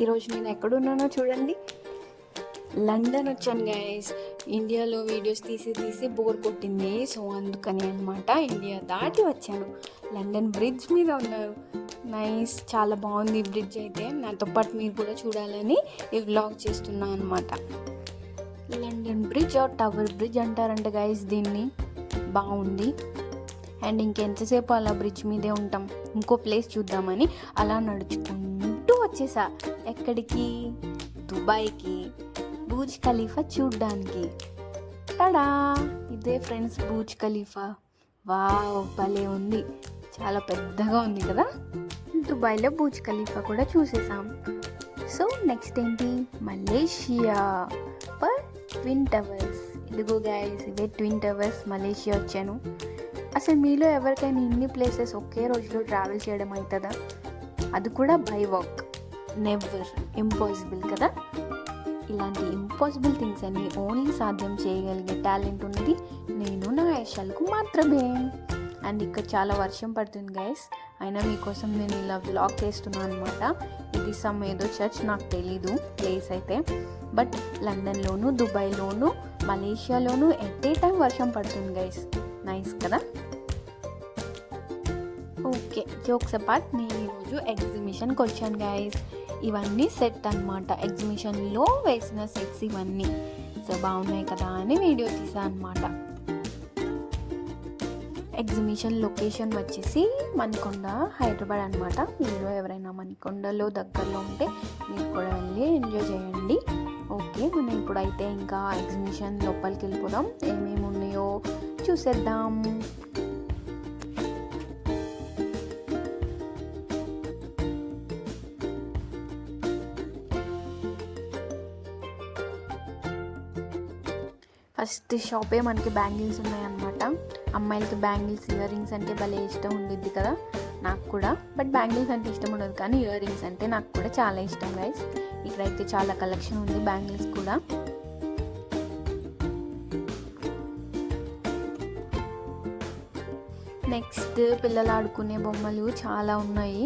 ఈరోజు నేను ఎక్కడున్నానో చూడండి. లండన్ వచ్చాను గైస్. ఇండియాలో వీడియోస్ తీసి బోర్ కొట్టింది, సో అందుకని అనమాట ఇండియా దాటి వచ్చాను. లండన్ బ్రిడ్జ్ మీద ఉన్నారు. నైస్, చాలా బాగుంది ఈ బ్రిడ్జ్ అయితే. నాతో పాటు మీరు కూడా చూడాలని ఈ వ్లాగ్ చేస్తున్నాను అనమాట. London bridge or tower bridge అంటారంట గైస్ దీన్ని. బాగుంది. అండ్ ఇంకెంతసేపు అలా బ్రిడ్జ్ మీదే ఉంటాం, ఇంకో ప్లేస్ చూద్దామని అలా నడుచుకుంటూ వచ్చేసా. ఎక్కడికి? దుబాయ్కి, బూర్జ్ ఖలీఫా చూడ్డానికి. టడా, ఇదే ఫ్రెండ్స్ బూర్జ్ ఖలీఫా. వావ్, భలే ఉంది, చాలా పెద్దగా ఉంది కదా. దుబాయ్లో బూర్జ్ ఖలీఫా కూడా చూసేసాం. సో నెక్స్ట్ ఏంటి? Malaysia per twin towers. ఇదిగో గైస్, ఇదే ట్విన్ టవర్స్. మలేషియా వచ్చాను. అసలు మీలో ఎవరికైనా ఇన్ని ప్లేసెస్ ఒకే రోజులో ట్రావెల్ చేయడం అవుతుందా? అది కూడా బై వాక్. నెవర్, ఇంపాసిబుల్ కదా. ఇలాంటి ఇంపాసిబుల్ థింగ్స్ అన్ని ఓన్లీ సాధ్యం చేయగలిగే టాలెంట్ ఉన్నది నేను, నా యశాలకు మాత్రమే. అండ్ ఇక్కడ చాలా వర్షం పడుతుంది గైస్, అయినా మీకోసం నేను ఇలా వ్లాగ్ చేస్తున్నాను అనమాట. ఇది సమ్ ఏదో చర్చ్, నాకు తెలీదు ప్లేస్ అయితే. బట్ లండన్లోను, దుబాయ్లోను, మలేషియాలోను ఎట్ ఏ టైం వర్షం పడుతుంది గైస్. నైస్ కదా. ఓకే, జోక్స్ అపార్ట్, నేను ఈరోజు ఎగ్జిబిషన్కి వచ్చాను గైస్. ఇవన్నీ సెట్ అనమాట, ఎగ్జిబిషన్లో వేసిన సెట్స్ ఇవన్నీ. సో బాగున్నాయి కదా అని వీడియో తీసాను అనమాట. ఎగ్జిబిషన్ లొకేషన్ వచ్చేసి మణికొండ, హైదరాబాద్ అనమాట. మీరు ఎవరైనా మణికొండలో దగ్గరలో ఉంటే మీరు కూడా వెళ్ళి ఎంజాయ్ చేయండి. ఓకే, మనం ఇప్పుడైతే ఇంకా ఎగ్జిబిషన్ లోపలికి వెళ్ళిపోదాం. ఏమేమి ఉన్నాయో చూసేద్దాం. ఫస్ట్ షాపే మనకి బ్యాంగిల్స్ ఉన్నాయన్నమాట. అమ్మాయిలకి బ్యాంగిల్స్, ఇయర్ రింగ్స్ అంటే భలే ఇష్టం ఉండిద్ది కదా, నాకు కూడా. బట్ బ్యాంగిల్స్ అంటే ఇష్టం ఉండదు, కానీ ఇయర్ రింగ్స్ అంటే నాకు కూడా చాలా ఇష్టం గైస్. ఇక్కడైతే చాలా కలెక్షన్ ఉంది బ్యాంగిల్స్ కూడా. నెక్స్ట్ పిల్లలు ఆడుకునే బొమ్మలు చాలా ఉన్నాయి.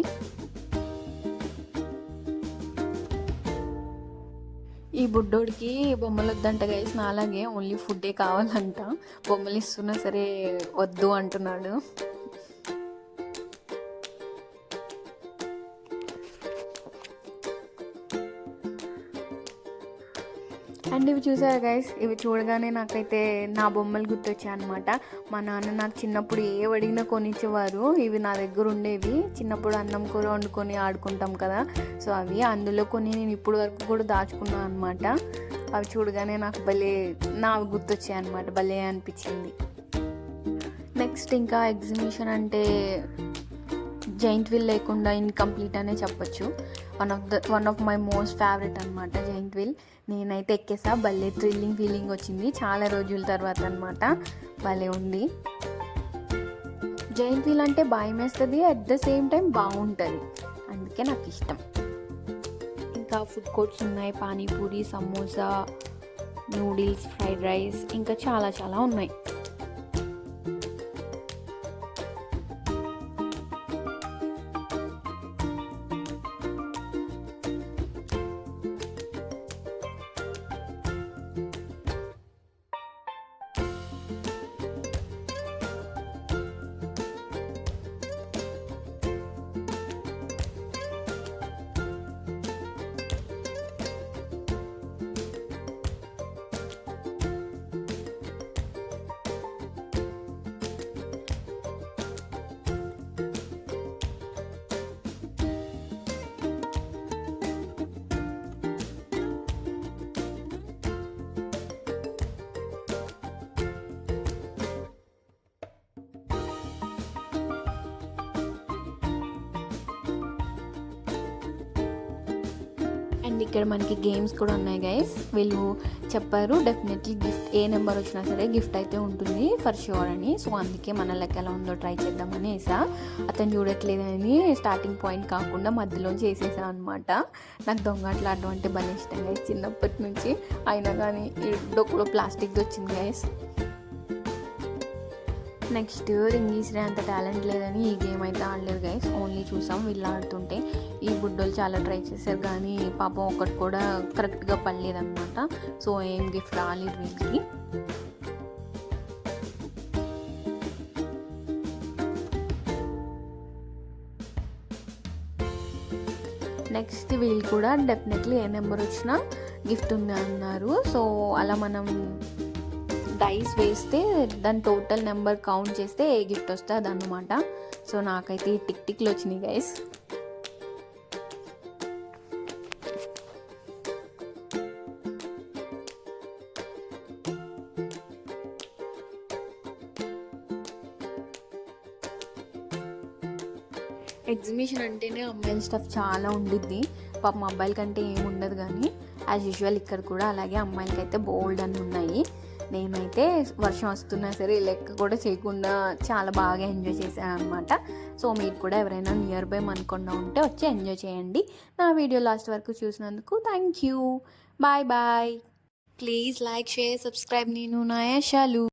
ఈ బుడ్డోడికి బొమ్మలు వద్దంట గైస్, నాలాగే ఓన్లీ ఫుడ్డే కావాలంట. బొమ్మలు ఇస్తున్నా సరే వద్దు అంటున్నాడు. అండ్ ఇవి చూసారా గైస్, ఇవి చూడగానే నాకైతే నా బొమ్మలు గుర్తొచ్చాయి అనమాట. మా నాన్న నాకు చిన్నప్పుడు ఏ అడిగినా కొనిచ్చేవారు. ఇవి నా దగ్గర ఉండేవి. చిన్నప్పుడు అన్నం కూర వండుకొని ఆడుకుంటాం కదా, సో అవి అందులో కొన్ని నేను ఇప్పుడు వరకు కూడా దాచుకున్నాను అనమాట. అవి చూడగానే నాకు భలే నాకు గుర్తొచ్చాయి అనమాట, భలే అనిపించింది. నెక్స్ట్ ఇంకా ఎగ్జిబిషన్ అంటే జైంట్ వీల్ లేకుండా ఇన్కంప్లీట్ అనే చెప్పొచ్చు. One of my most favourite అనమాట జైంట్ వీల్. నేనైతే ఎక్కేసా, భలే థ్రిల్లింగ్ ఫీలింగ్ వచ్చింది చాలా రోజుల తర్వాత అనమాట. భలే ఉంది. జైంట్ వీల్ అంటే భయం వేస్తుంది, అట్ ద సేమ్ టైం బాగుంటుంది, అందుకే నాకు ఇష్టం. ఇంకా ఫుడ్ కోర్ట్స్ ఉన్నాయి, panipuri, samosa, noodles, fried rice, ఇంకా చాలా చాలా ఉన్నాయి. అండ్ ఇక్కడ మనకి గేమ్స్ కూడా ఉన్నాయి గైస్. వీళ్ళు చెప్పారు డెఫినెట్లీ గిఫ్ట్, ఏ నెంబర్ వచ్చినా సరే గిఫ్ట్ అయితే ఉంటుంది ఫర్ ష్యూర్ అని. సో అందుకే మన లెక్క ఎలా ఉందో ట్రై చేద్దామని వేసా. అతను చూడట్లేదని స్టార్టింగ్ పాయింట్ కాకుండా మధ్యలోంచి వేసేసా అనమాట. నాకు దొంగట్లు ఆడడం అంటే భలే ఇష్టం గైస్ చిన్నప్పటి నుంచి. అయినా కానీ ఈ డొక్కులో ప్లాస్టిక్ది వచ్చింది గైస్. నెక్స్ట్ రింగీశ్రీ అంత టాలెంట్ లేదని ఈ గేమ్ అయితే ఆడలేదు గైస్, ఓన్లీ చూసాం వీళ్ళు ఆడుతుంటే. ఈ బుడ్డోళ్ళు చాలా ట్రై చేశారు కానీ పాపం ఒకటి కూడా కరెక్ట్గా పడలేదన్నమాట. సో ఏం గిఫ్ట్ రాలేదు వీళ్ళకి. నెక్స్ట్ వీళ్ళు కూడా డెఫినెట్లీ ఏ నెంబర్ వచ్చినా గిఫ్ట్ ఉంది అన్నారు. సో అలా మనం డైస్ వేస్తే దాని టోటల్ నెంబర్ కౌంట్ చేస్తే ఏ గిఫ్ట్ వస్తే అదన్నమాట. సో నాకైతే ఈ టిక్ టిక్లు వచ్చినాయి గైస్. ఎగ్జిబిషన్ అంటేనే అమ్మాయిల స్టఫ్ చాలా ఉండిద్ది, పాపం అబ్బాయిల కంటే ఏమి ఉండదు. కానీ యాజ్ యూజువల్ ఇక్కడ కూడా అలాగే అమ్మాయిలకి అయితే బోల్డ్ అని ఉన్నాయి. నేనైతే వర్షం వస్తున్నా సరే లెక్క కూడా చేయకుండా చాలా బాగా ఎంజాయ్ చేశాను అనమాట. సో మీరు కూడా ఎవరైనా నియర్ బై మనకుండా ఉంటే వచ్చి ఎంజాయ్ చేయండి. నా వీడియో లాస్ట్ వరకు చూసినందుకు thank you. Bye bye. Please like, share, subscribe. నేను నాయాషాలు.